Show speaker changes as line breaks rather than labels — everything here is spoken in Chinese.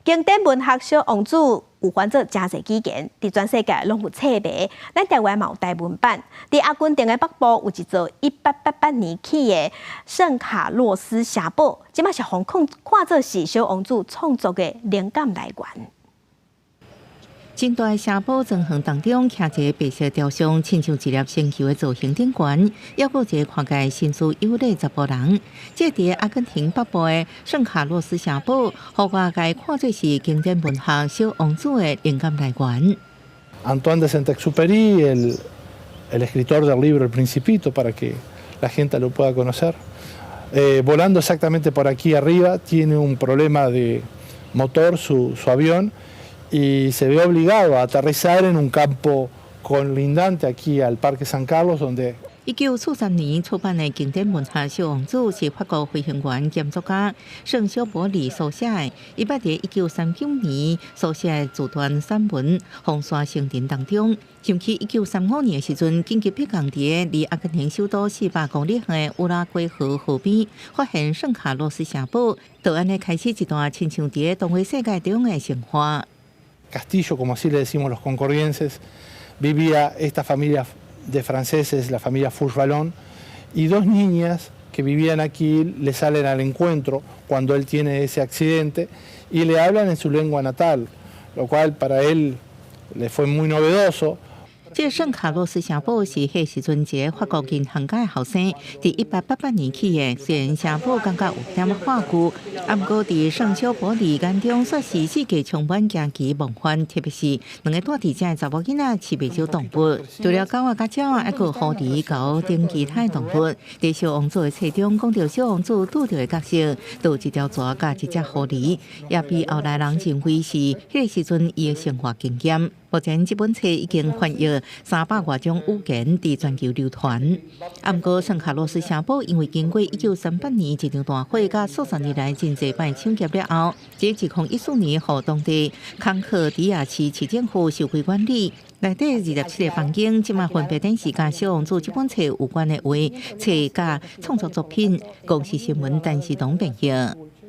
经典文学小王子有翻做真侪语言，伫全世界拢有册卖。咱台湾嘛有台文版。伫阿根廷的北部有一座1888年起的圣卡洛斯城堡，即嘛是互看做是小王子创作的灵感来源。
真大的城堡砖垣当中，徛一个白色雕像，亲像一粒星球的造型顶悬，还有一个看起来身姿优丽查甫人。这伫阿根廷北部的圣卡洛斯城堡，互外界看做是经典文学小王子的灵感来源。
Antoine de Saint-Exupéry, el escritor del libro El Principito, para que la gente lo pueda conocer. Volando exactamente por aquí arriba, tiene un problema de motor su avión. Y se ve obligado a aterrizar en un campo colindante aquí al Parque San Carlos, donde
1943年出版的经典文学《小王子》是法国飞行员兼作家圣修伯里所写的。伊捌伫1939年所写的自传散文《风沙星辰》当中，想起1935年的时阵，紧急迫降伫离阿根廷首都400公里远的乌拉圭河河边，发现圣卡洛斯城堡，就安尼开始一段亲像伫动画世界中的生活。
Castillo, como así le decimos los concordienses, vivía esta familia de franceses, la familia Fouche-Vallon, y dos niñas que vivían aquí le salen al encuentro cuando él tiene ese accidente y le hablan en su lengua natal, lo cual para él le fue muy novedoso.
这圣卡洛斯城堡是迄时阵一个法国银行家的后生，伫1888年起的。虽然城堡感觉有点化旧，不过伫圣修伯里眼中却是世界充满惊奇梦幻，特别是两个住伫遮的查某囡仔饲袂少动物，除了狗仔、甲鸟，还有狐狸、狗等其他动物。伫小王子的册中讲到小王子拄到的角色，有一条蛇甲一只狐狸，也被后来人认为是迄个时阵伊的生活经验。 目前这本册已经翻译300多种语言，伫全球流传。不过，圣卡洛斯城堡因为经过1938年一场大火，甲数十年来真侪摆抢劫了后，即2014年互当地康克迪亚市市政府收回管理。内底27个房间，即马分别展示甲小王子这本册有关的话，册甲创作作品、公司新闻、电视等平页。